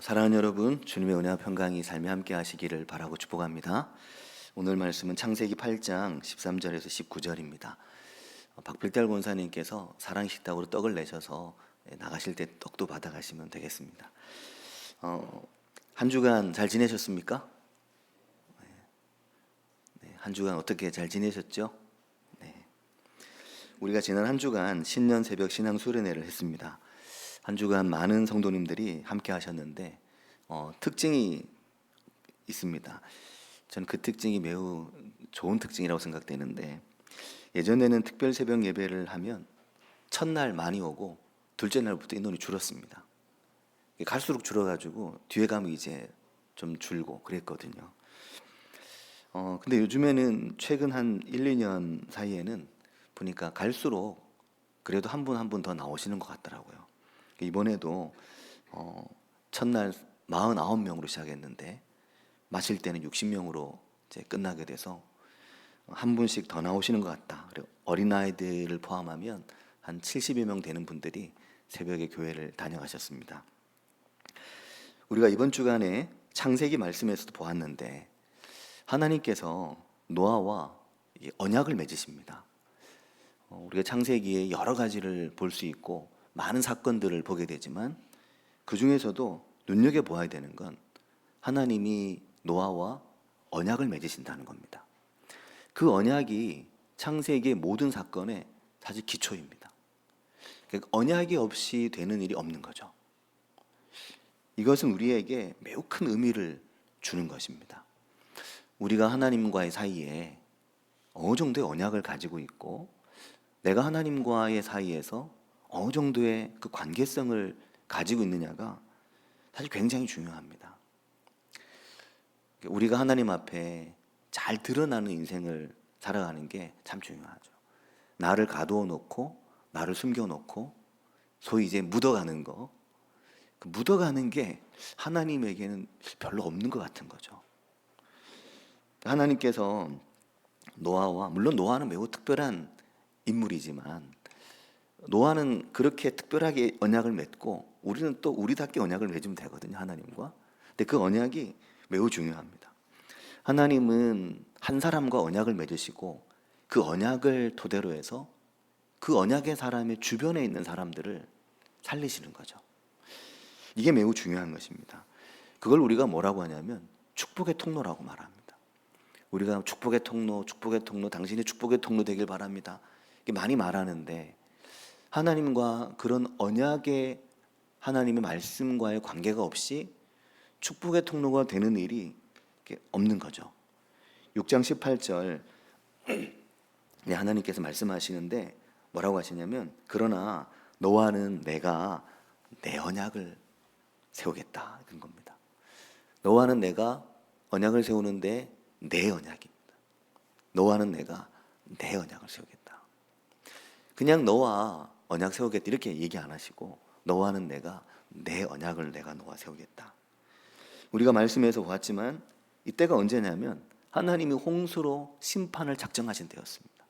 사랑하는 여러분, 주님의 은혜와 평강이 삶에 함께 하시기를 바라고 축복합니다. 오늘 말씀은 창세기 8장 13절에서 19절입니다. 박필달 권사님께서 사랑식탁으로 떡을 내셔서 나가실 때 떡도 받아가시면 되겠습니다. 한 주간 잘 지내셨습니까? 네, 한 주간 어떻게 잘 지내셨죠? 네. 우리가 지난 한 주간 신년 새벽 신앙 수련회를 했습니다. 한 주간 많은 성도님들이 함께 하셨는데 특징이 있습니다. 저는 그 특징이 매우 좋은 특징이라고 생각되는데, 예전에는 특별 새벽 예배를 하면 첫날 많이 오고 둘째 날부터 인원이 줄었습니다. 갈수록 줄어가지고 뒤에 가면 이제 좀 줄고 그랬거든요. 근데 요즘에는 최근 한 1, 2년 사이에는 보니까 갈수록 그래도 한 분 한 분 더 나오시는 것 같더라고요. 이번에도 첫날 49명으로 시작했는데 마칠 때는 60명으로 이제 끝나게 돼서 한 분씩 더 나오시는 것 같다. 그리고 어린아이들을 포함하면 한 70여 명 되는 분들이 새벽에 교회를 다녀가셨습니다. 우리가 이번 주간에 창세기 말씀에서도 보았는데 하나님께서 노아와 언약을 맺으십니다. 우리가 창세기에 여러 가지를 볼 수 있고 많은 사건들을 보게 되지만 그 중에서도 눈여겨보아야 되는 건 하나님이 노아와 언약을 맺으신다는 겁니다. 그 언약이 창세기의 모든 사건의 사실 기초입니다. 그러니까 언약이 없이 되는 일이 없는 거죠. 이것은 우리에게 매우 큰 의미를 주는 것입니다. 우리가 하나님과의 사이에 어느 정도의 언약을 가지고 있고 내가 하나님과의 사이에서 어느 정도의 그 관계성을 가지고 있느냐가 사실 굉장히 중요합니다. 우리가 하나님 앞에 잘 드러나는 인생을 살아가는 게 참 중요하죠. 나를 가두어 놓고 나를 숨겨 놓고 소위 이제 묻어가는 거, 그 묻어가는 게 하나님에게는 별로 없는 것 같은 거죠. 하나님께서 노아와, 물론 노아는 매우 특별한 인물이지만 노아는 그렇게 특별하게 언약을 맺고 우리는 또 우리답게 언약을 맺으면 되거든요, 하나님과. 근데 그 언약이 매우 중요합니다. 하나님은 한 사람과 언약을 맺으시고 그 언약을 토대로 해서 그 언약의 사람의 주변에 있는 사람들을 살리시는 거죠. 이게 매우 중요한 것입니다. 그걸 우리가 뭐라고 하냐면 축복의 통로라고 말합니다. 우리가 축복의 통로, 당신이 축복의 통로 되길 바랍니다. 이게 많이 말하는데 하나님과 그런 언약의 하나님의 말씀과의 관계가 없이 축복의 통로가 되는 일이 없는 거죠. 6장 18절 하나님께서 말씀하시는데 뭐라고 하시냐면 그러나 너와는 내가 내 언약을 세우겠다 그런 겁니다. 너와는 내가 언약을 세우는데 내 언약입니다. 너와는 내가 내 언약을 세우겠다. 그냥 너와 언약 세우겠다 이렇게 얘기 안 하시고 너와는 내가 내 언약을 내가 너와 세우겠다. 우리가 말씀에서 보았지만 이때가 언제냐면 하나님이 홍수로 심판을 작정하신 때였습니다.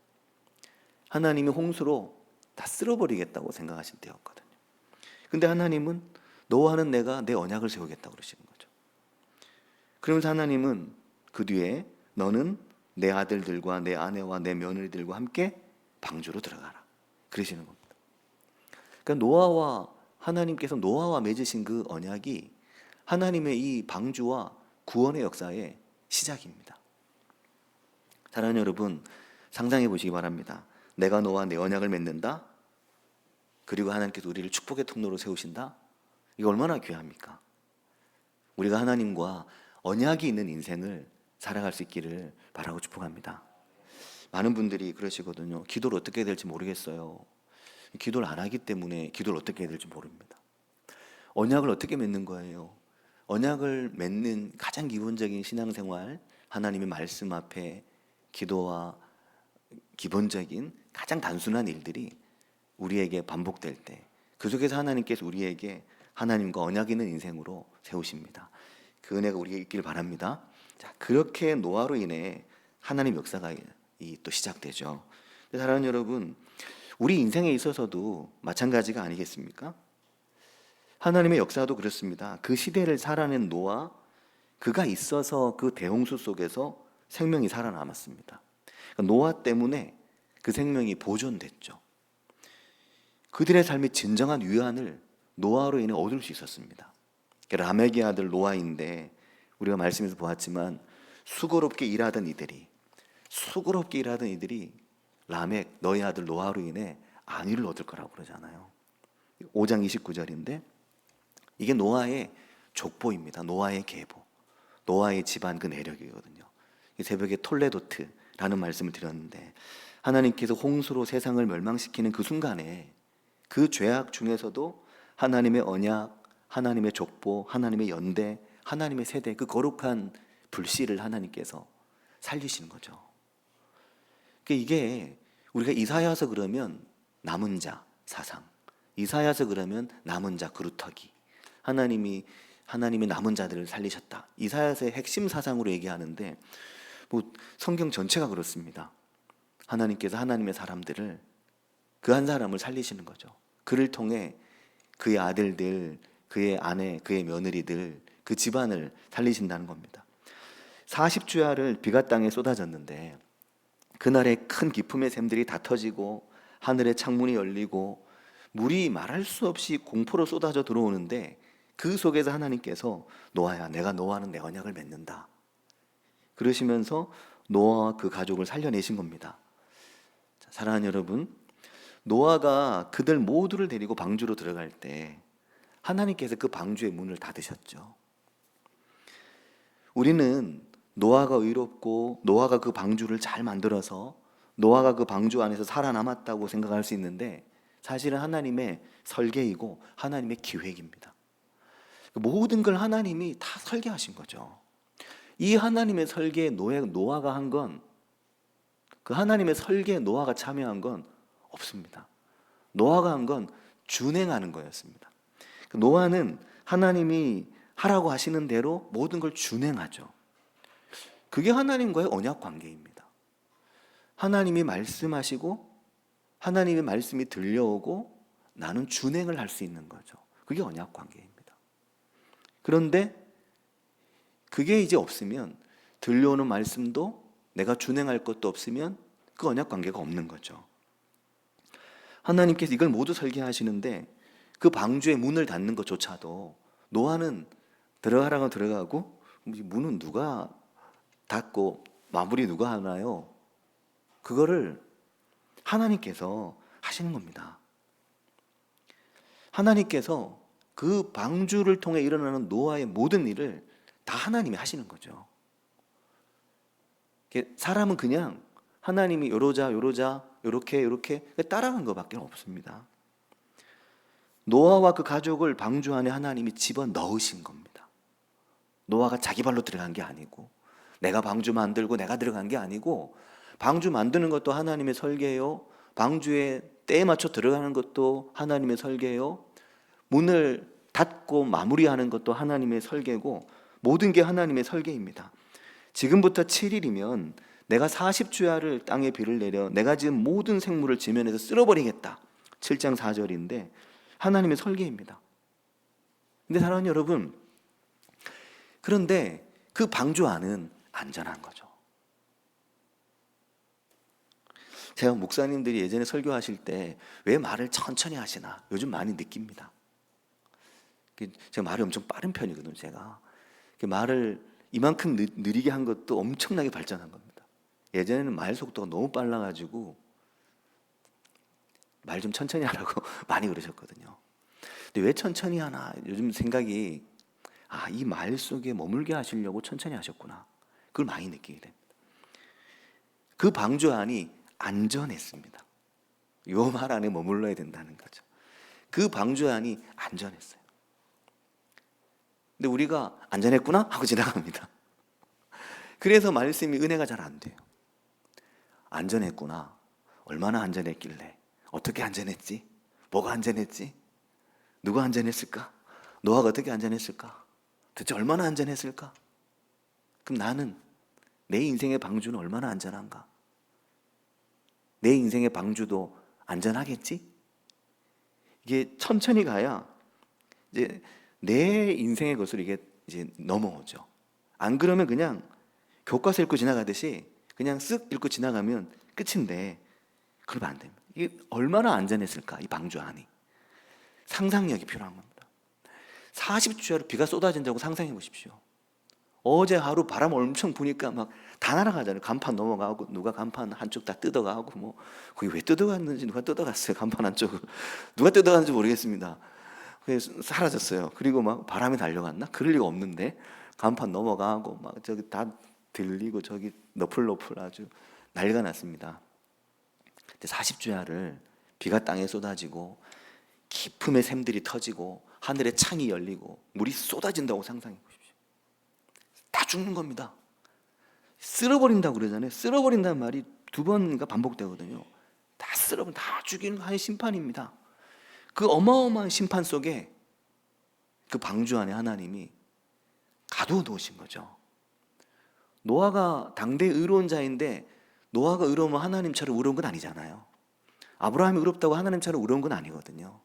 하나님이 홍수로 다 쓸어버리겠다고 생각하신 때였거든요. 근데 하나님은 너와는 내가 내 언약을 세우겠다고 그러시는 거죠. 그러면서 하나님은 그 뒤에 너는 내 아들들과 내 아내와 내 며느리들과 함께 방주로 들어가라 그러시는 겁니다. 그러니까 노아와 하나님께서 노아와 맺으신 그 언약이 하나님의 이 방주와 구원의 역사의 시작입니다. 사랑하는 여러분, 상상해 보시기 바랍니다. 내가 너와 내 언약을 맺는다. 그리고 하나님께서 우리를 축복의 통로로 세우신다. 이거 얼마나 귀합니까? 우리가 하나님과 언약이 있는 인생을 살아갈 수 있기를 바라고 축복합니다. 많은 분들이 그러시거든요. 기도를 어떻게 해야 될지 모르겠어요. 기도를 안 하기 때문에 기도를 어떻게 해야 될지 모릅니다. 언약을 어떻게 맺는 거예요? 언약을 맺는 가장 기본적인 신앙생활, 하나님의 말씀 앞에 기도와 기본적인 가장 단순한 일들이 우리에게 반복될 때 그 속에서 하나님께서 우리에게 하나님과 언약 있는 인생으로 세우십니다. 그 은혜가 우리에게 있기를 바랍니다. 자, 그렇게 노아로 인해 하나님 역사가 또 시작되죠. 사랑하는 여러분, 우리 인생에 있어서도 마찬가지가 아니겠습니까? 하나님의 역사도 그렇습니다. 그 시대를 살아낸 노아, 그가 있어서 그 대홍수 속에서 생명이 살아남았습니다. 그러니까 노아 때문에 그 생명이 보존됐죠. 그들의 삶의 진정한 위안을 노아로 인해 얻을 수 있었습니다. 라멕의 아들 노아인데 우리가 말씀에서 보았지만 수고롭게 일하던 이들이 라멕 너의 아들 노아로 인해 안위를 얻을 거라고 그러잖아요. 5장 29절인데 이게 노아의 족보입니다. 노아의 계보, 노아의 집안 그 내력이거든요. 새벽에 톨레도트라는 말씀을 드렸는데 하나님께서 홍수로 세상을 멸망시키는 그 순간에 그 죄악 중에서도 하나님의 언약, 하나님의 족보, 하나님의 연대, 하나님의 세대, 그 거룩한 불씨를 하나님께서 살리시는 거죠. 이게 우리가 이사야서 그러면 남은 자 사상, 이사야서 그러면 남은 자 그루터기, 하나님의 남은 자들을 살리셨다. 이사야서의 핵심 사상으로 얘기하는데 성경 전체가 그렇습니다. 하나님께서 하나님의 사람들을, 그 한 사람을 살리시는 거죠. 그를 통해 그의 아들들, 그의 아내, 그의 며느리들, 그 집안을 살리신다는 겁니다. 40주야를 비가 땅에 쏟아졌는데 그날에 큰 기품의 샘들이 다 터지고 하늘의 창문이 열리고 물이 말할 수 없이 공포로 쏟아져 들어오는데 그 속에서 하나님께서 노아야, 내가 너와는 내 언약을 맺는다 그러시면서 노아와 그 가족을 살려내신 겁니다. 사랑하는 여러분, 노아가 그들 모두를 데리고 방주로 들어갈 때 하나님께서 그 방주의 문을 닫으셨죠. 우리는 노아가 의롭고 노아가 그 방주를 잘 만들어서 노아가 그 방주 안에서 살아남았다고 생각할 수 있는데 사실은 하나님의 설계이고 하나님의 기획입니다. 모든 걸 하나님이 다 설계하신 거죠. 이 하나님의 설계에 노아가 한 건, 그 하나님의 설계에 노아가 참여한 건 없습니다. 노아가 한 건 준행하는 거였습니다. 노아는 하나님이 하라고 하시는 대로 모든 걸 준행하죠. 그게 하나님과의 언약 관계입니다. 하나님이 말씀하시고 하나님의 말씀이 들려오고 나는 준행을 할 수 있는 거죠. 그게 언약 관계입니다. 그런데 그게 이제 없으면, 들려오는 말씀도 내가 준행할 것도 없으면 그 언약 관계가 없는 거죠. 하나님께서 이걸 모두 설계하시는데 그 방주의 문을 닫는 것조차도 노아는 들어가라고 들어가고 문은 누가 닫고 마무리 누가 하나요? 그거를 하나님께서 하시는 겁니다. 하나님께서 그 방주를 통해 일어나는 노아의 모든 일을 다 하나님이 하시는 거죠. 사람은 그냥 하나님이 요러자 요렇게 따라간 것밖에 없습니다. 노아와 그 가족을 방주 안에 하나님이 집어넣으신 겁니다. 노아가 자기 발로 들어간 게 아니고, 내가 방주 만들고 내가 들어간 게 아니고, 방주 만드는 것도 하나님의 설계요, 방주에 때에 맞춰 들어가는 것도 하나님의 설계요, 문을 닫고 마무리하는 것도 하나님의 설계고, 모든 게 하나님의 설계입니다. 지금부터 7일이면 내가 40주야를 땅에 비를 내려 내가 지은 모든 생물을 지면에서 쓸어버리겠다. 7장 4절인데 하나님의 설계입니다. 근데 사랑하는 여러분, 그런데 그 방주 안은 안전한 거죠. 제가 목사님들이 예전에 설교하실 때 왜 말을 천천히 하시나 요즘 많이 느낍니다. 제가 말이 엄청 빠른 편이거든요. 제가 말을 이만큼 느리게 한 것도 엄청나게 발전한 겁니다. 예전에는 말 속도가 너무 빨라가지고 말 좀 천천히 하라고 많이 그러셨거든요. 근데 왜 천천히 하나 요즘 생각이, 이 말 속에 머물게 하시려고 천천히 하셨구나, 그걸 많이 느끼게 됩니다. 그 방주 안이 안전했습니다. 요 말 안에 머물러야 된다는 거죠. 그 방주 안이 안전했어요. 근데 우리가 안전했구나 하고 지나갑니다. 그래서 말씀이 은혜가 잘 안 돼요. 안전했구나, 얼마나 안전했길래, 어떻게 안전했지, 뭐가 안전했지, 누가 안전했을까, 노아가 어떻게 안전했을까, 대체 얼마나 안전했을까. 그럼 나는, 내 인생의 방주는 얼마나 안전한가, 내 인생의 방주도 안전하겠지. 이게 천천히 가야 이제 내 인생의 것으로 이게 이제 넘어오죠. 안 그러면 그냥 교과서 읽고 지나가듯이 그냥 쓱 읽고 지나가면 끝인데, 그러면 안 됩니다. 이게 얼마나 안전했을까, 이 방주 안이. 상상력이 필요한 겁니다. 40주야로 비가 쏟아진다고 상상해 보십시오. 어제 하루 바람 엄청 부니까 막 다 날아가잖아요. 간판 넘어가고, 누가 간판 한쪽 다 뜯어가고, 뭐 거기 왜 뜯어갔는지, 누가 뜯어갔어요. 간판 한쪽을 누가 뜯어갔는지 모르겠습니다. 그래서 사라졌어요. 그리고 막 바람이 달려갔나? 그럴 리가 없는데 간판 넘어가고 막 저기 다 들리고 저기 너플너플 아주 난리가 났습니다. 40주야를 비가 땅에 쏟아지고 깊음의 샘들이 터지고 하늘에 창이 열리고 물이 쏟아진다고 상상해 보십시오. 다 죽는 겁니다. 쓸어버린다고 그러잖아요. 쓸어버린다는 말이 2번인가 반복되거든요. 다 쓸어버린, 다 죽이는 하나의 심판입니다. 그 어마어마한 심판 속에 그 방주 안에 하나님이 가두어 놓으신 거죠. 노아가 당대 의로운 자인데, 노아가 의로우면 하나님처럼 의로운 건 아니잖아요. 아브라함이 의롭다고 하나님처럼 의로운 건 아니거든요.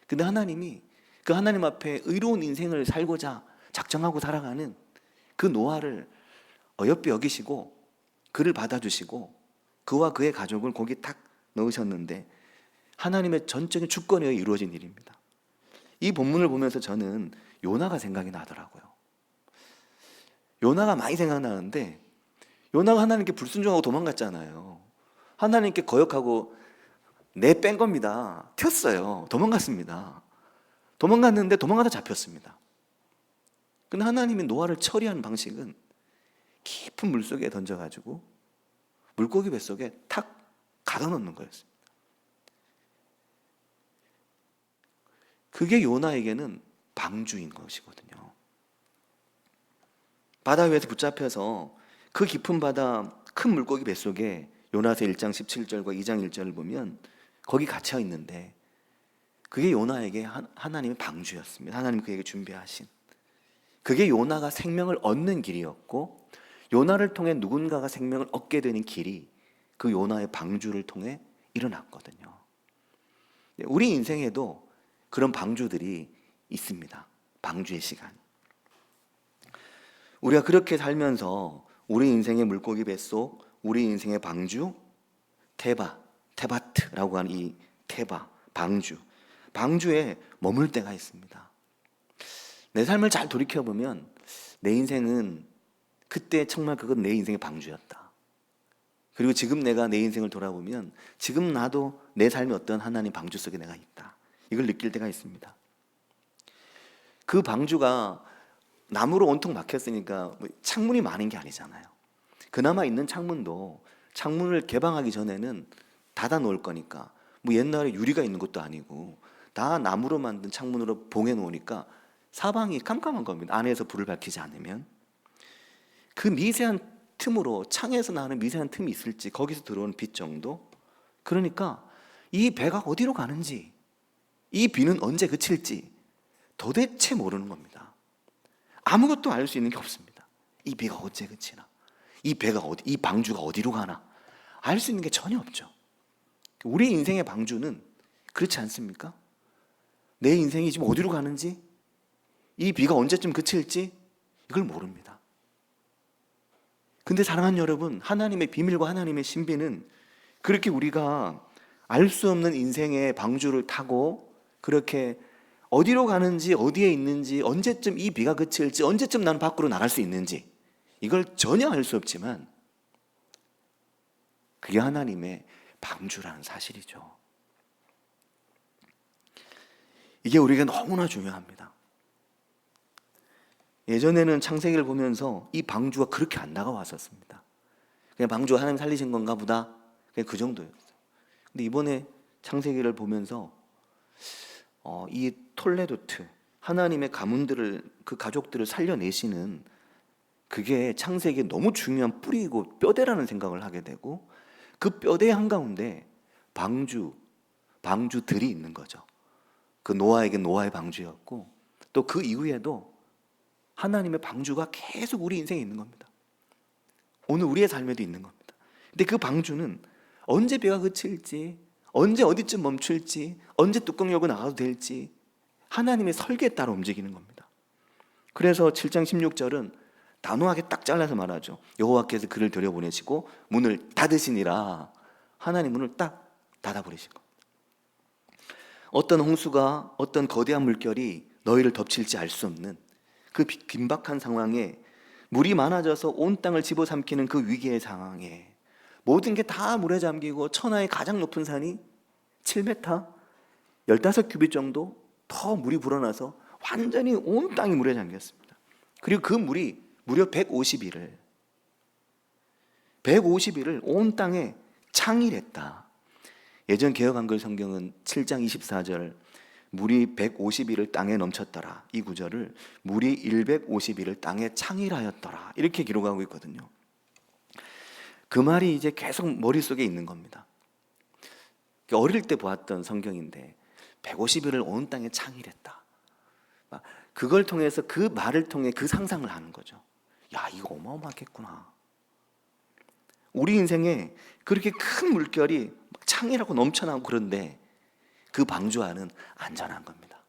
근데 하나님이 그 하나님 앞에 의로운 인생을 살고자 작정하고 살아가는 그 노아를 어여삐 여기시고 그를 받아주시고 그와 그의 가족을 거기 탁 넣으셨는데, 하나님의 전적인 주권에 의해 이루어진 일입니다. 이 본문을 보면서 저는 요나가 생각이 나더라고요. 요나가 많이 생각나는데, 요나가 하나님께 불순종하고 도망갔잖아요. 하나님께 거역하고 내뺀 겁니다. 튀었어요. 도망갔습니다. 도망갔는데 도망가다 잡혔습니다. 근데 하나님이 노아를 처리하는 방식은 깊은 물속에 던져가지고 물고기 뱃속에 탁 가둬놓는 거였습니다. 그게 요나에게는 방주인 것이거든요. 바다 위에서 붙잡혀서 그 깊은 바다 큰 물고기 뱃속에, 요나서 1장 17절과 2장 1절을 보면 거기 갇혀 있는데, 그게 요나에게 하나님의 방주였습니다. 하나님이 그에게 준비하신, 그게 요나가 생명을 얻는 길이었고, 요나를 통해 누군가가 생명을 얻게 되는 길이 그 요나의 방주를 통해 일어났거든요. 우리 인생에도 그런 방주들이 있습니다. 방주의 시간. 우리가 그렇게 살면서 우리 인생의 물고기 뱃속, 우리 인생의 방주, 테바트라고 하는 이 방주에 머물 때가 있습니다. 내 삶을 잘 돌이켜보면 내 인생은 그때 정말 그건 내 인생의 방주였다. 그리고 지금 내가 내 인생을 돌아보면 지금 나도 내 삶이 어떤 하나님 방주 속에 내가 있다, 이걸 느낄 때가 있습니다. 그 방주가 나무로 온통 막혔으니까 창문이 많은 게 아니잖아요. 그나마 있는 창문도 창문을 개방하기 전에는 닫아 놓을 거니까, 뭐 옛날에 유리가 있는 것도 아니고 다 나무로 만든 창문으로 봉해 놓으니까 사방이 깜깜한 겁니다. 안에서 불을 밝히지 않으면. 그 미세한 틈으로, 창에서 나는 미세한 틈이 있을지, 거기서 들어오는 빛 정도. 그러니까 이 배가 어디로 가는지, 이 비는 언제 그칠지 도대체 모르는 겁니다. 아무것도 알 수 있는 게 없습니다. 이 비가 언제 그치나, 이 배가 어디, 이 방주가 어디로 가나 알 수 있는 게 전혀 없죠. 우리 인생의 방주는 그렇지 않습니까? 내 인생이 지금 어디로 가는지, 이 비가 언제쯤 그칠지 이걸 모릅니다. 근데 사랑하는 여러분, 하나님의 비밀과 하나님의 신비는 그렇게 우리가 알 수 없는 인생의 방주를 타고 그렇게 어디로 가는지, 어디에 있는지, 언제쯤 이 비가 그칠지, 언제쯤 나는 밖으로 나갈 수 있는지 이걸 전혀 알 수 없지만 그게 하나님의 방주라는 사실이죠. 이게 우리에게 너무나 중요합니다. 예전에는 창세기를 보면서 이 방주가 그렇게 안 다가왔었습니다. 그냥 방주가 하나님 살리신 건가 보다, 그냥 그 정도였어요. 근데 이번에 창세기를 보면서 이 톨레도트, 하나님의 가문들을, 그 가족들을 살려내시는 그게 창세기에 너무 중요한 뿌리이고 뼈대라는 생각을 하게 되고, 그 뼈대 한가운데 방주들이 있는 거죠. 그 노아에게 노아의 방주였고, 또 그 이후에도 하나님의 방주가 계속 우리 인생에 있는 겁니다. 오늘 우리의 삶에도 있는 겁니다. 근데 그 방주는 언제 비가 그칠지, 언제 어디쯤 멈출지, 언제 뚜껑 열고 나가도 될지 하나님의 설계에 따라 움직이는 겁니다. 그래서 7장 16절은 단호하게 딱 잘라서 말하죠. 여호와께서 그를 들여보내시고 문을 닫으시니라. 하나님 문을 딱 닫아버리신 겁니다. 어떤 홍수가, 어떤 거대한 물결이 너희를 덮칠지 알 수 없는 그 긴박한 상황에, 물이 많아져서 온 땅을 집어삼키는 그 위기의 상황에, 모든 게 다 물에 잠기고 천하의 가장 높은 산이 7m, 15규빗 정도 더 물이 불어나서 완전히 온 땅이 물에 잠겼습니다. 그리고 그 물이 무려 150일을 온 땅에 창일했다. 예전 개역 한글 성경은 7장 24절 물이 150일을 땅에 넘쳤더라, 이 구절을 물이 150일을 땅에 창일하였더라 이렇게 기록하고 있거든요. 그 말이 이제 계속 머릿속에 있는 겁니다. 어릴 때 보았던 성경인데 150일을 온 땅에 창일했다. 그걸 통해서, 그 말을 통해 그 상상을 하는 거죠. 야, 이거 어마어마하겠구나. 우리 인생에 그렇게 큰 물결이 창이라고 넘쳐나고 그런데 그 방주 안은 안전한 겁니다.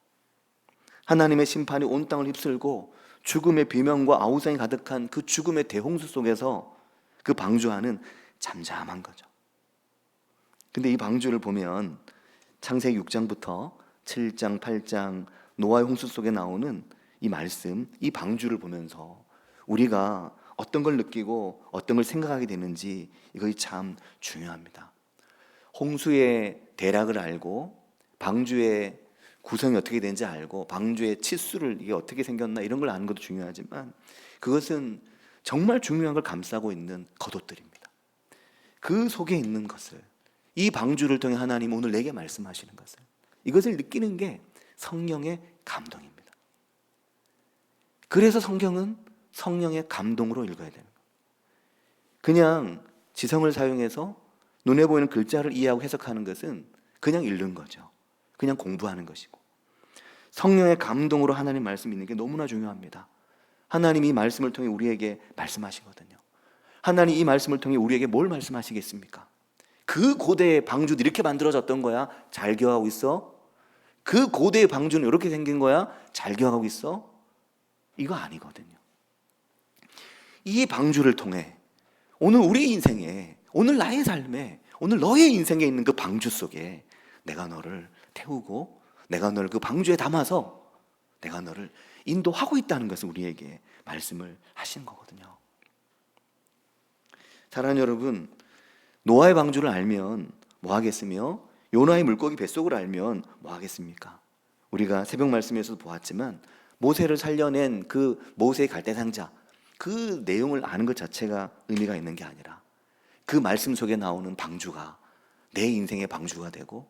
하나님의 심판이 온 땅을 휩쓸고 죽음의 비명과 아우성이 가득한 그 죽음의 대홍수 속에서 그 방주 안은 잠잠한 거죠. 근데 이 방주를 보면 창세기 6장부터 7장, 8장 노아의 홍수 속에 나오는 이 말씀, 이 방주를 보면서 우리가 어떤 걸 느끼고 어떤 걸 생각하게 되는지 이것이 참 중요합니다. 홍수의 대략을 알고 방주의 구성이 어떻게 되는지 알고 방주의 치수를, 이게 어떻게 생겼나 이런 걸 아는 것도 중요하지만 그것은 정말 중요한 걸 감싸고 있는 겉옷들입니다. 그 속에 있는 것을, 이 방주를 통해 하나님 오늘 내게 말씀하시는 것을, 이것을 느끼는 게 성령의 감동입니다. 그래서 성경은 성령의 감동으로 읽어야 되는 거예요. 그냥 지성을 사용해서 눈에 보이는 글자를 이해하고 해석하는 것은 그냥 읽는 거죠. 그냥 공부하는 것이고, 성령의 감동으로 하나님 말씀 읽는 게 너무나 중요합니다. 하나님이 이 말씀을 통해 우리에게 말씀하시거든요. 하나님 이 말씀을 통해 우리에게 뭘 말씀하시겠습니까? 그 고대의 방주도 이렇게 만들어졌던 거야? 잘 기억하고 있어? 그 고대의 방주는 이렇게 생긴 거야? 잘 기억하고 있어? 이거 아니거든요. 이 방주를 통해 오늘 우리 인생에, 오늘 나의 삶에, 오늘 너의 인생에 있는 그 방주 속에 내가 너를 태우고 내가 너를 그 방주에 담아서 내가 너를 인도하고 있다는 것을 우리에게 말씀을 하신 거거든요. 사랑하는 여러분, 노아의 방주를 알면 뭐 하겠으며 요나의 물고기 뱃속을 알면 뭐 하겠습니까? 우리가 새벽 말씀에서도 보았지만 모세를 살려낸 그 모세의 갈대상자, 그 내용을 아는 것 자체가 의미가 있는 게 아니라 그 말씀 속에 나오는 방주가 내 인생의 방주가 되고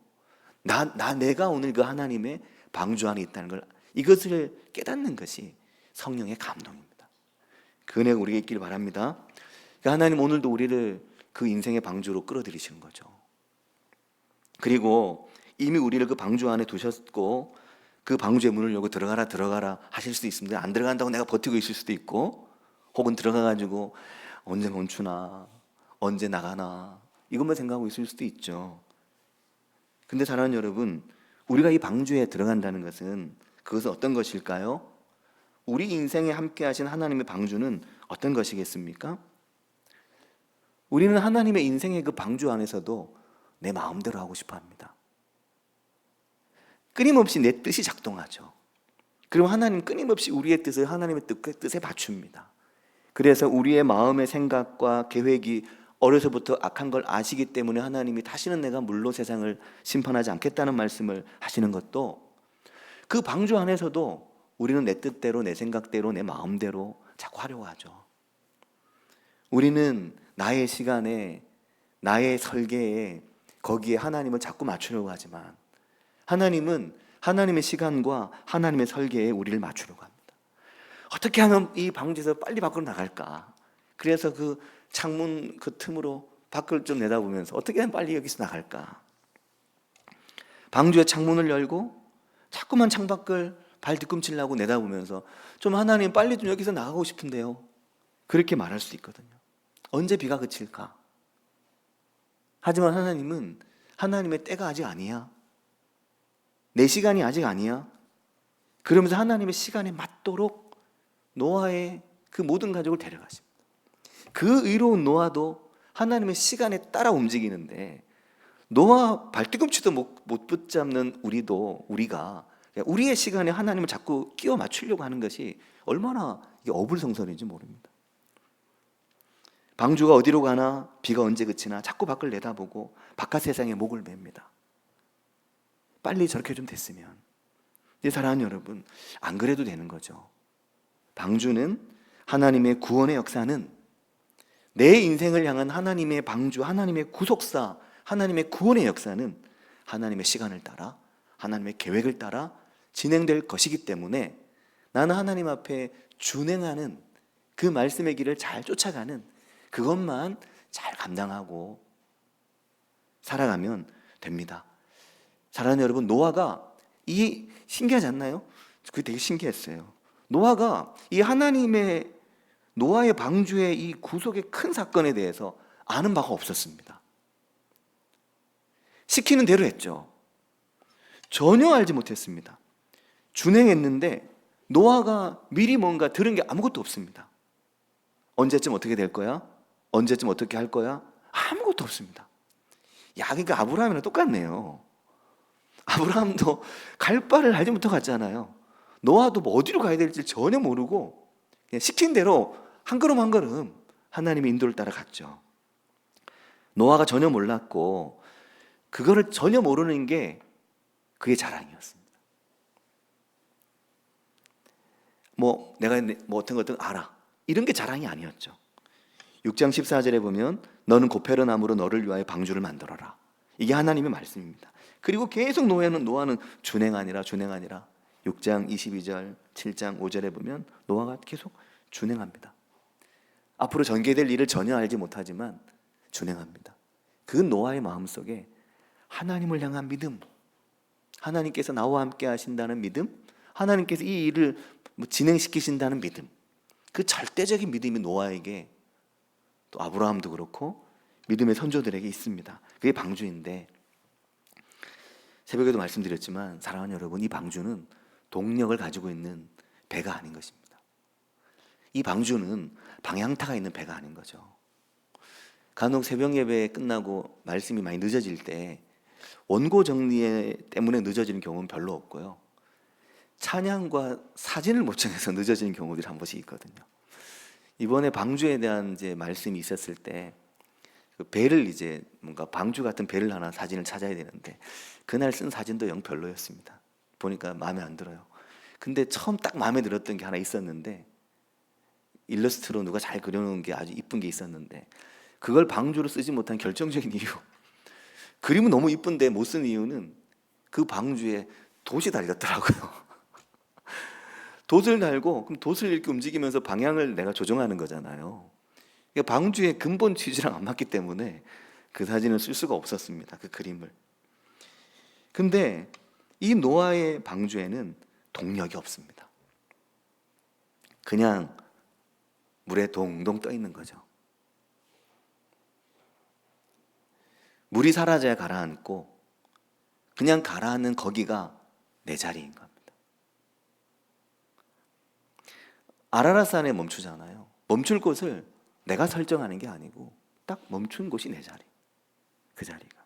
내가 오늘 그 하나님의 방주 안에 있다는 걸, 이것을 깨닫는 것이 성령의 감동입니다. 그 은혜가 우리에게 있길 바랍니다. 그러니까 하나님 오늘도 우리를 그 인생의 방주로 끌어들이시는 거죠. 그리고 이미 우리를 그 방주 안에 두셨고 그 방주의 문을 열고 들어가라 하실 수도 있습니다. 안 들어간다고 내가 버티고 있을 수도 있고, 혹은 들어가가지고 언제 멈추나, 언제 나가나 이것만 생각하고 있을 수도 있죠. 근데 사랑하는 여러분, 우리가 이 방주에 들어간다는 것은, 그것은 어떤 것일까요? 우리 인생에 함께 하신 하나님의 방주는 어떤 것이겠습니까? 우리는 하나님의 인생의 그 방주 안에서도 내 마음대로 하고 싶어 합니다. 끊임없이 내 뜻이 작동하죠. 그리고 하나님 끊임없이 우리의 뜻을 하나님의 뜻에 맞춥니다. 그래서 우리의 마음의 생각과 계획이 어려서부터 악한 걸 아시기 때문에 하나님이 다시는 내가 물로 세상을 심판하지 않겠다는 말씀을 하시는 것도, 그 방주 안에서도 우리는 내 뜻대로, 내 생각대로, 내 마음대로 자꾸 하려고 하죠. 우리는 나의 시간에, 나의 설계에, 거기에 하나님을 자꾸 맞추려고 하지만 하나님은 하나님의 시간과 하나님의 설계에 우리를 맞추려고 합니다. 어떻게 하면 이 방주에서 빨리 밖으로 나갈까? 그래서 그 창문 그 틈으로 밖을 좀 내다보면서 어떻게 하면 빨리 여기서 나갈까? 방주의 창문을 열고 자꾸만 창밖을 발 뒤꿈치려고 내다보면서 좀 하나님 빨리 좀 여기서 나가고 싶은데요, 그렇게 말할 수 있거든요. 언제 비가 그칠까? 하지만 하나님은 하나님의 때가 아직 아니야, 내 시간이 아직 아니야, 그러면서 하나님의 시간에 맞도록 노아의 그 모든 가족을 데려가십니다. 그 의로운 노아도 하나님의 시간에 따라 움직이는데 노아 발뒤꿈치도 못 붙잡는 우리가 우리의 시간에 하나님을 자꾸 끼워 맞추려고 하는 것이 얼마나 이게 어불성설인지 모릅니다. 방주가 어디로 가나 비가 언제 그치나 자꾸 밖을 내다보고 바깥 세상에 목을 맵니다. 빨리 저렇게 좀 됐으면. 내 사랑하는 여러분, 안 그래도 되는 거죠. 방주는 하나님의 구원의 역사는 내 인생을 향한 하나님의 방주, 하나님의 구속사, 하나님의 구원의 역사는 하나님의 시간을 따라 하나님의 계획을 따라 진행될 것이기 때문에 나는 하나님 앞에 준행하는 그 말씀의 길을 잘 쫓아가는 그것만 잘 감당하고 살아가면 됩니다. 사랑하는 여러분, 노아가 이 신기하지 않나요? 그게 되게 신기했어요. 노아가 이 하나님의 노아의 방주의 이 구속의 큰 사건에 대해서 아는 바가 없었습니다. 시키는 대로 했죠. 전혀 알지 못했습니다. 준행했는데 노아가 미리 뭔가 들은 게 아무것도 없습니다. 언제쯤 어떻게 될 거야? 언제쯤 어떻게 할 거야? 아무것도 없습니다. 야, 그러니까 아브라함이랑 똑같네요. 아브라함도 갈 바를 알지 못하고 갔잖아요. 노아도 뭐 어디로 가야 될지 전혀 모르고 그냥 시킨 대로 한 걸음 한 걸음 하나님의 인도를 따라 갔죠. 노아가 전혀 몰랐고 그거를 전혀 모르는 게 그의 자랑이었습니다. 내가 어떤 것들 알아, 이런 게 자랑이 아니었죠. 6장 14절에 보면 너는 고페르 나무로 너를 위하여 방주를 만들어라. 이게 하나님의 말씀입니다. 그리고 계속 노아는 준행하니라 6장 22절 7장 5절에 보면 노아가 계속 준행합니다. 앞으로 전개될 일을 전혀 알지 못하지만 준행합니다. 그 노아의 마음속에 하나님을 향한 믿음, 하나님께서 나와 함께 하신다는 믿음, 하나님께서 이 일을 진행시키신다는 믿음, 그 절대적인 믿음이 노아에게, 또 아브라함도 그렇고 믿음의 선조들에게 있습니다. 그게 방주인데, 새벽에도 말씀드렸지만 사랑하는 여러분, 이 방주는 동력을 가지고 있는 배가 아닌 것입니다. 이 방주는 방향타가 있는 배가 아닌 거죠. 간혹 새벽 예배 끝나고 말씀이 많이 늦어질 때 원고 정리 때문에 늦어지는 경우는 별로 없고요. 찬양과 사진을 못 정해서 늦어지는 경우들이 한 번씩 있거든요. 이번에 방주에 대한 이제 말씀이 있었을 때 그 배를 뭔가 방주 같은 배를 하나 사진을 찾아야 되는데 그날 쓴 사진도 영 별로였습니다. 보니까 마음에 안 들어요. 근데 처음 딱 마음에 들었던 게 하나 있었는데, 일러스트로 누가 잘 그려놓은 게 아주 이쁜 게 있었는데 그걸 방주로 쓰지 못한 결정적인 이유, 그림은 너무 이쁜데 못 쓴 이유는 그 방주에 돛이 달렸더라고요. 돛을 달고, 그럼 돛을 이렇게 움직이면서 방향을 내가 조정하는 거잖아요. 그러니까 방주의 근본 취지랑 안 맞기 때문에 그 사진을 쓸 수가 없었습니다. 그 그림을. 근데 이 노아의 방주에는 동력이 없습니다. 그냥 물에 동동 떠 있는 거죠. 물이 사라져야 가라앉고 그냥 가라앉는 거기가 내 자리인 겁니다. 아라랏산에 멈추잖아요. 멈출 곳을 내가 설정하는 게 아니고 딱 멈춘 곳이 내 자리, 그 자리가.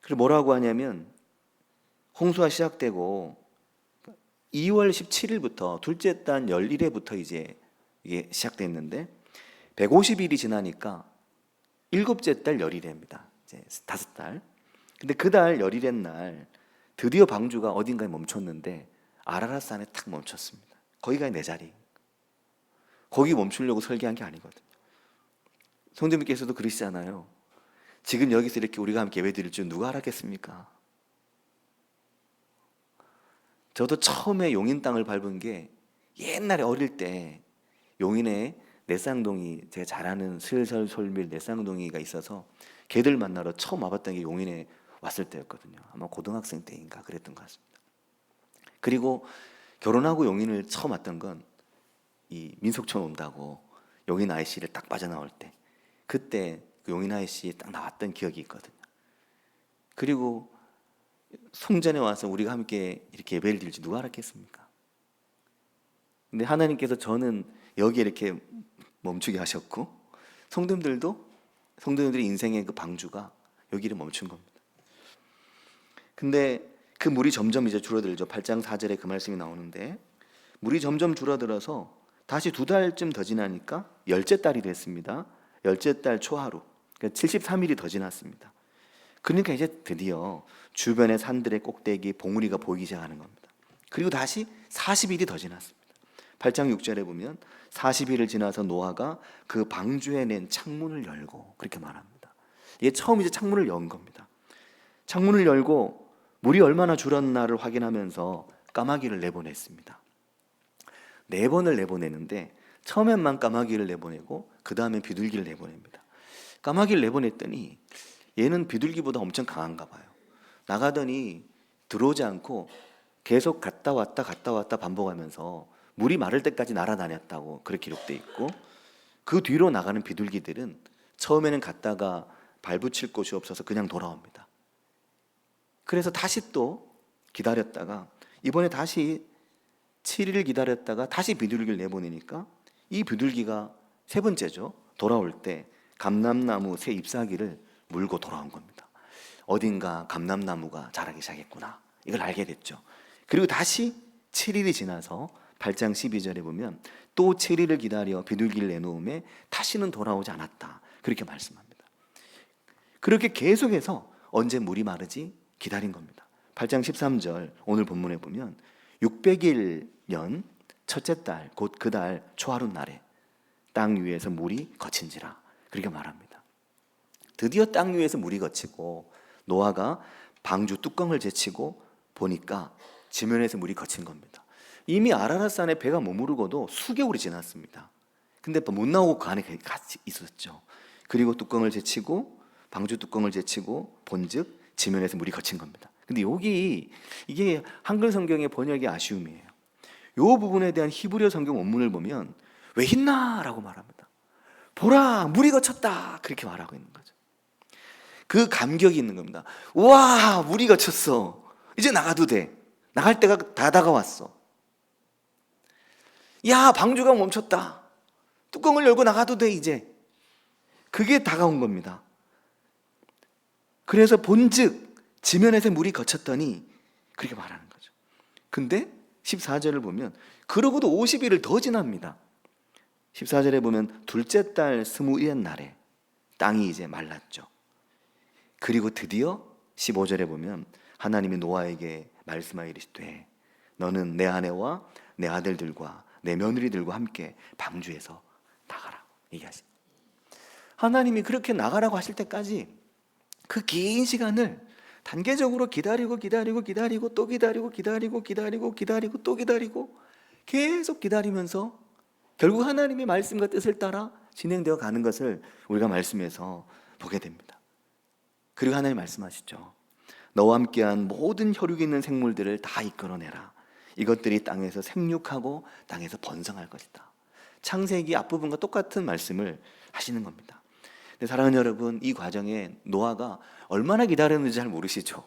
그리고 뭐라고 하냐면, 홍수가 시작되고 2월 17일부터 둘째 달 열일에부터 이제 이게 시작됐는데 150일이 지나니까 일곱째 달 열일입니다. 이제 5달. 근데 그 달 열일의 날 드디어 방주가 어딘가에 멈췄는데 아라랏산에 탁 멈췄습니다. 거기가 내 자리. 거기 멈추려고 설계한 게 아니거든요. 성도님께서도 그러시잖아요. 지금 여기서 이렇게 우리가 함께 예배 드릴 줄 누가 알았겠습니까? 저도 처음에 용인 땅을 밟은 게 옛날에 어릴 때 용인에 내쌍동이, 제가 잘 아는 슬설솔밀 내쌍동이가 있어서 걔들 만나러 처음 와봤던 게 용인에 왔을 때였거든요. 아마 고등학생 때인가 그랬던 것 같습니다. 그리고 결혼하고 용인을 처음 왔던 건 이 민속촌 온다고 용인 IC를 딱 빠져나올 때, 그때 그 용인 IC 딱 나왔던 기억이 있거든요. 그리고 성전에 와서 우리가 함께 이렇게 예배를 드릴지 누가 알았겠습니까? 근데 하나님께서 저는 여기에 이렇게 멈추게 하셨고, 성도님들의 인생의 그 방주가 여기를 멈춘 겁니다. 근데 그 물이 점점 이제 줄어들죠. 8장 4절에 그 말씀이 나오는데, 물이 점점 줄어들어서 다시 2달쯤 더 지나니까 열째 달이 됐습니다. 열째 달 초하루, 그러니까 73일이 더 지났습니다. 그러니까 이제 드디어 주변의 산들의 꼭대기 봉우리가 보이기 시작하는 겁니다. 그리고 다시 40일이 더 지났습니다. 8장 6절에 보면 40일을 지나서 노아가 그 방주에 낸 창문을 열고, 그렇게 말합니다. 이게 처음 이제 창문을 연 겁니다. 창문을 열고 물이 얼마나 줄었나를 확인하면서 까마귀를 내보냈습니다. 4번을 내보내는데 처음엔만 까마귀를 내보내고 그 다음에 비둘기를 내보냅니다. 까마귀를 내보냈더니 얘는 비둘기보다 엄청 강한가 봐요. 나가더니 들어오지 않고 계속 갔다 왔다 반복하면서 물이 마를 때까지 날아다녔다고 그렇게 기록되어 있고, 그 뒤로 나가는 비둘기들은 처음에는 갔다가 발붙일 곳이 없어서 그냥 돌아옵니다. 그래서 다시 또 기다렸다가 이번에 다시 7일을 기다렸다가 다시 비둘기를 내보내니까 이 비둘기가 3번째죠. 돌아올 때 감람나무 새 잎사귀를 물고 돌아온 겁니다. 어딘가 감람나무가 자라기 시작했구나, 이걸 알게 됐죠. 그리고 다시 7일이 지나서 8장 12절에 보면 또 7일을 기다려 비둘기를 내놓음에 다시는 돌아오지 않았다, 그렇게 말씀합니다. 그렇게 계속해서 언제 물이 마르지 기다린 겁니다. 8장 13절 오늘 본문에 보면 600일 첫째 달 곧 그 달 초하루 날에 땅 위에서 물이 거친지라, 그렇게 말합니다. 드디어 땅 위에서 물이 거치고 노아가 방주 뚜껑을 제치고 보니까 지면에서 물이 거친 겁니다. 이미 아라랏산에 배가 머무르고도 수개월이 지났습니다. 근데 못 나오고 그 안에 같이 있었죠. 그리고 뚜껑을 제치고, 방주 뚜껑을 제치고 본즉 지면에서 물이 거친 겁니다. 근데 이게 한글 성경의 번역의 아쉬움이에요. 이 부분에 대한 히브리어 성경 원문을 보면 웨힌나라고 말합니다. 보라, 물이 거쳤다, 그렇게 말하고 있는 거죠. 그 감격이 있는 겁니다. 와, 물이 거쳤어. 이제 나가도 돼. 나갈 때가 다 다가왔어. 야, 방주가 멈췄다. 뚜껑을 열고 나가도 돼, 이제. 그게 다가온 겁니다. 그래서 본즉 지면에서 물이 거쳤더니, 그렇게 말하는 거죠. 근데 14절을 보면 그러고도 50일을 더 지납니다. 14절에 보면 둘째 달 21의 날에 땅이 이제 말랐죠. 그리고 드디어 15절에 보면 하나님이 노아에게 말씀하여 이르시되 너는 내 아내와 내 아들들과 내 며느리들과 함께 방주에서 나가라, 얘기하십니다. 하나님이 그렇게 나가라고 하실 때까지 그 긴 시간을 단계적으로 기다리고 또 기다리고 또 기다리고 계속 기다리면서 결국 하나님의 말씀과 뜻을 따라 진행되어 가는 것을 우리가 말씀에서 보게 됩니다. 그리고 하나님 말씀하시죠. 너와 함께한 모든 혈육이 있는 생물들을 다 이끌어내라. 이것들이 땅에서 생육하고 땅에서 번성할 것이다. 창세기 앞부분과 똑같은 말씀을 하시는 겁니다. 근데 사랑하는 여러분, 이 과정에 노아가 얼마나 기다렸는지 잘 모르시죠?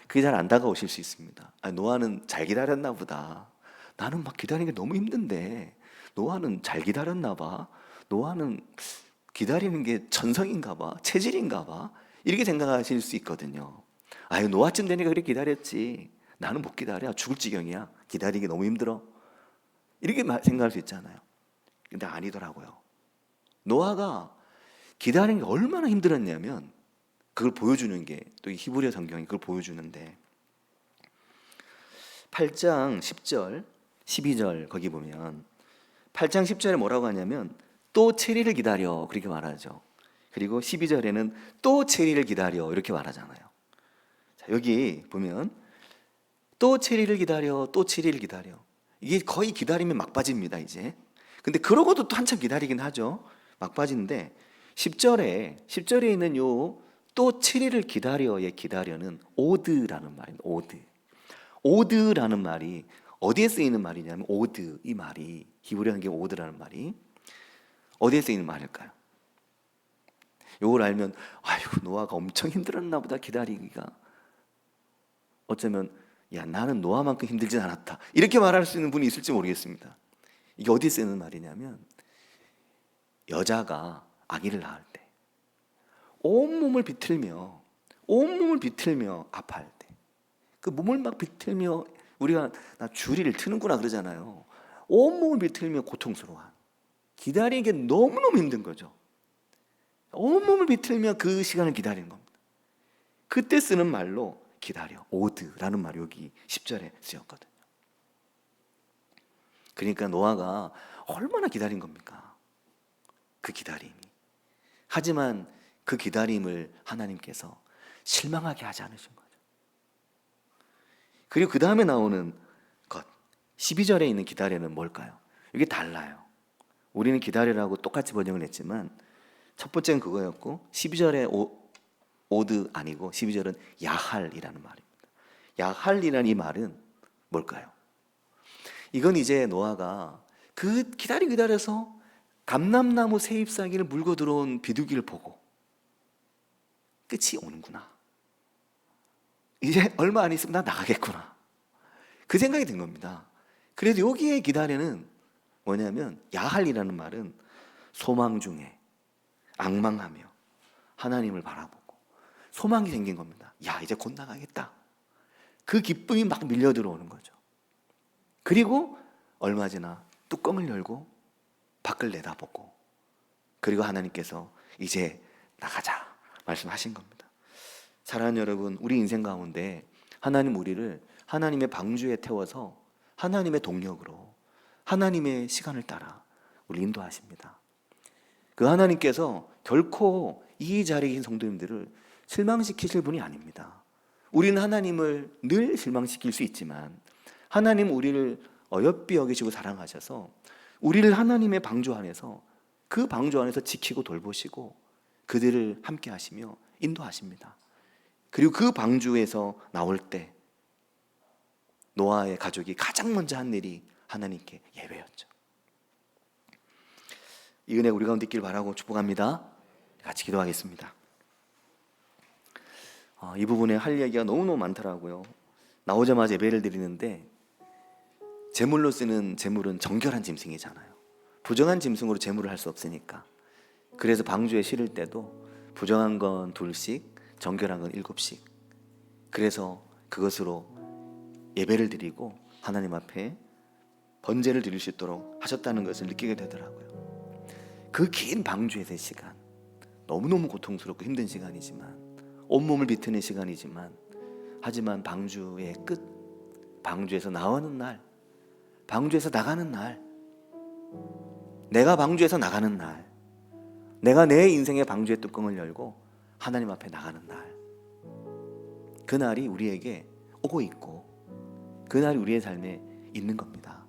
그게 잘 안 다가오실 수 있습니다. 노아는 잘 기다렸나 보다. 나는 막 기다리는 게 너무 힘든데 노아는 잘 기다렸나 봐. 노아는 기다리는 게 천성인가 봐, 체질인가 봐, 이렇게 생각하실 수 있거든요. 노아쯤 되니까 그렇게 기다렸지, 나는 못 기다려, 죽을 지경이야, 기다리기 너무 힘들어, 이렇게 생각할 수 있잖아요. 근데 아니더라고요. 노아가 기다리는 게 얼마나 힘들었냐면 그걸 보여주는 게 또 히브리어 성경이 그걸 보여주는데, 8장 10절 12절 거기 보면 8장 10절에 뭐라고 하냐면 또 7일을 기다려, 그렇게 말하죠. 그리고 12절에는 또 7일을 기다려, 이렇게 말하잖아요. 자, 여기 보면 또 7일을 기다려, 또 7일을 기다려, 이게 거의 기다리면 막바지입니다 이제. 근데 그러고도 또 한참 기다리긴 하죠. 막바지인데 10절에 있는 요 또 7일을 기다려의 기다려는 오드라는 말입니다. 오드라는 말이 어디에 쓰이는 말이냐면 오드, 이 말이 히브리어 한게 오드라는 말이 어디에 쓰이는 말일까요? 요걸 알면 노아가 엄청 힘들었나 보다 기다리기가. 어쩌면 야 나는 노아만큼 힘들진 않았다 이렇게 말할 수 있는 분이 있을지 모르겠습니다. 이게 어디 쓰는 말이냐면 여자가 아기를 낳을 때 온몸을 비틀며 아파할 때 그 몸을 막 비틀며 우리가 나 주리를 트는구나 그러잖아요. 온몸을 비틀며 고통스러워한 기다리는 게 너무너무 힘든 거죠. 온몸을 비틀며 그 시간을 기다리는 겁니다. 그때 쓰는 말로 기다려 오드라는 말이 여기 10절에 쓰였거든요. 그러니까 노아가 얼마나 기다린 겁니까? 그 기다림이. 하지만 그 기다림을 하나님께서 실망하게 하지 않으신 거죠. 그리고 그 다음에 나오는 것 12절에 있는 기다려는 뭘까요? 이게 달라요. 우리는 기다려라고 똑같이 번역을 했지만 첫 번째는 그거였고 12절에 오드 아니고 12절은 야할이라는 말입니다. 야할이라는 이 말은 뭘까요? 이건 이제 노아가 그 기다려서 감람나무 새 잎사귀를 물고 들어온 비둘기를 보고 끝이 오는구나. 이제 얼마 안 있으면 나 나가겠구나. 그 생각이 든 겁니다. 그래도 여기에 기다려는 뭐냐면 야할이라는 말은 소망 중에 앙망하며 하나님을 바라보고 소망이 생긴 겁니다. 야 이제 곧 나가겠다. 그 기쁨이 막 밀려 들어오는 거죠. 그리고 얼마 지나 뚜껑을 열고 밖을 내다보고 그리고 하나님께서 이제 나가자 말씀하신 겁니다. 사랑하는 여러분, 우리 인생 가운데 하나님 우리를 하나님의 방주에 태워서 하나님의 동력으로 하나님의 시간을 따라 우리 인도하십니다. 그 하나님께서 결코 이 자리에 계신 성도님들을 실망시키실 분이 아닙니다. 우리는 하나님을 늘 실망시킬 수 있지만 하나님 우리를 어여삐 여기시고 사랑하셔서 우리를 하나님의 방주 안에서 그 방주 안에서 지키고 돌보시고 그들을 함께 하시며 인도하십니다. 그리고 그 방주에서 나올 때 노아의 가족이 가장 먼저 한 일이 하나님께 예배였죠. 이 은혜 우리 가운데 있길 바라고 축복합니다. 같이 기도하겠습니다. 이 부분에 할 얘기가 너무너무 많더라고요. 나오자마자 예배를 드리는데 제물로 쓰는 제물은 정결한 짐승이잖아요. 부정한 짐승으로 제물을 할 수 없으니까. 그래서 방주에 실을 때도 부정한 건 2씩, 정결한 건 7씩. 그래서 그것으로 예배를 드리고 하나님 앞에 번제를 드릴 수 있도록 하셨다는 것을 느끼게 되더라고요. 그 긴 방주에서의 시간, 너무너무 고통스럽고 힘든 시간이지만 온몸을 비트는 시간이지만 하지만 방주의 끝, 방주에서 나오는 날, 방주에서 나가는 날, 내가 방주에서 나가는 날, 내가 내 인생의 방주의 뚜껑을 열고 하나님 앞에 나가는 날, 그날이 우리에게 오고 있고 그날이 우리의 삶에 있는 겁니다.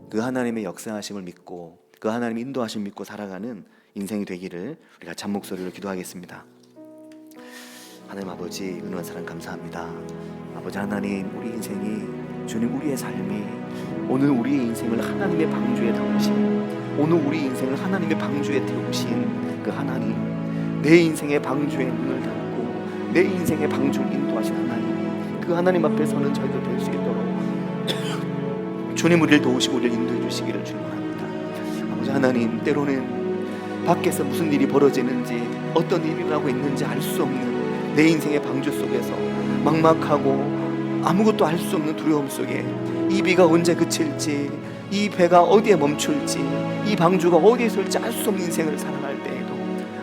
그 하나님의 역사하심을 믿고 그 하나님의 인도하심을 믿고 살아가는 인생이 되기를 우리가 같이 한 목소리로 기도하겠습니다. 하나님 아버지 은혜와 사랑 감사합니다. 아버지 하나님, 우리 인생이 주님 우리의 삶이 오늘 우리의 인생을 하나님의 방주에 태우신, 오늘 우리 인생을 하나님의 방주에 태우신 그 하나님, 내 인생의 방주에 문을 닫고 내 인생의 방주를 인도하신 하나님, 그 하나님 앞에서는 저희들 될 수 있도록 주님 우리를 도우시고 우리를 인도해 주시기를 주문합니다. 아버지 하나님, 때로는 밖에서 무슨 일이 벌어지는지 어떤 일이 일어나고 있는지 알 수 없는 내 인생의 방주 속에서 막막하고 아무것도 알 수 없는 두려움 속에 이 비가 언제 그칠지, 이 배가 어디에 멈출지, 이 방주가 어디에 설지 알 수 없는 인생을 살아갈 때에도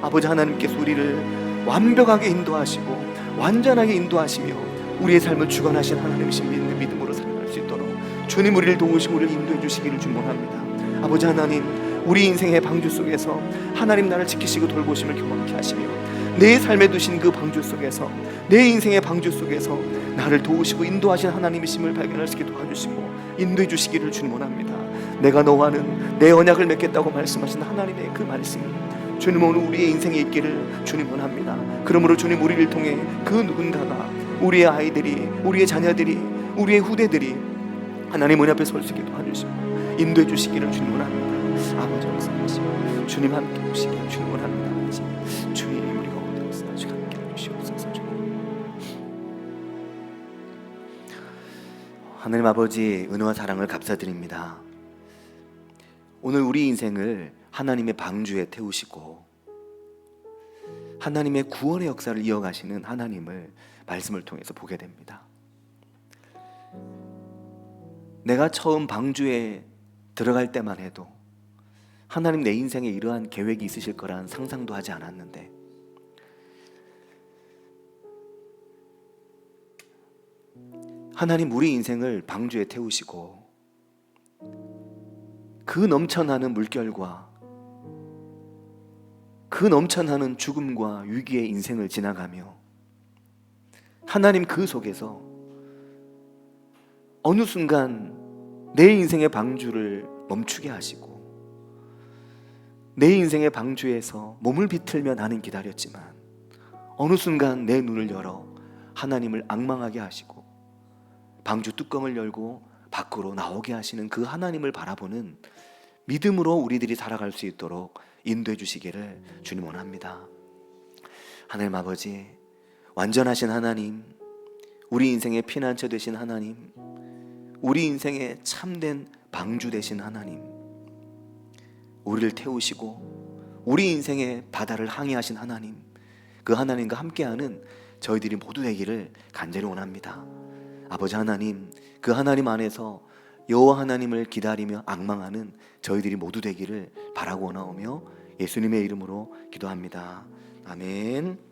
아버지 하나님께서 우리를 완벽하게 인도하시고 완전하게 인도하시며 우리의 삶을 주관하신 하나님이신 믿음으로 살아갈 수 있도록 주님 우리를 도우시고 우리를 인도해 주시기를 주문합니다. 아버지 하나님, 우리 인생의 방주 속에서 하나님 나를 지키시고 돌보심을 경험케 하시며 내 삶에 두신 그 방주 속에서, 내 인생의 방주 속에서 나를 도우시고 인도하신 하나님이심을 발견할 수 있게 도와주시고 인도해 주시기를 주님 원합니다. 내가 너와는 내 언약을 맺겠다고 말씀하신 하나님의 그 말씀이 주님 오늘 우리의 인생에 있기를 주님 원합니다. 그러므로 주님 우리를 통해 그 누군가가, 우리의 아이들이, 우리의 자녀들이, 우리의 후대들이 하나님 은 앞에 설 수 있게 도와주시고 인도해 주시기를 주님 원합니다. 아버지 역사하시고 주님 함께 오시기를 주님 원합니다. 주님 우리 가운데 역사하시고 함께 해주시옵소서. 주님 하나님 아버지, 은혜와 사랑을 감사드립니다. 오늘 우리 인생을 하나님의 방주에 태우시고 하나님의 구원의 역사를 이어가시는 하나님을 말씀을 통해서 보게 됩니다. 내가 처음 방주에 들어갈 때만 해도 하나님 내 인생에 이러한 계획이 있으실 거란 상상도 하지 않았는데 하나님 우리 인생을 방주에 태우시고 그 넘쳐나는 물결과 그 넘쳐나는 죽음과 위기의 인생을 지나가며 하나님 그 속에서 어느 순간 내 인생의 방주를 멈추게 하시고 내 인생의 방주에서 몸을 비틀며 나는 기다렸지만 어느 순간 내 눈을 열어 하나님을 앙망하게 하시고 방주 뚜껑을 열고 밖으로 나오게 하시는 그 하나님을 바라보는 믿음으로 우리들이 살아갈 수 있도록 인도해 주시기를 주님 원합니다. 하나님 아버지, 완전하신 하나님, 우리 인생의 피난처 되신 하나님, 우리 인생의 참된 방주 되신 하나님, 우리를 태우시고 우리 인생의 바다를 항해하신 하나님, 그 하나님과 함께하는 저희들이 모두 되기를 간절히 원합니다. 아버지 하나님, 그 하나님 안에서 여호와 하나님을 기다리며 앙망하는 저희들이 모두 되기를 바라고 원하오며 예수님의 이름으로 기도합니다. 아멘.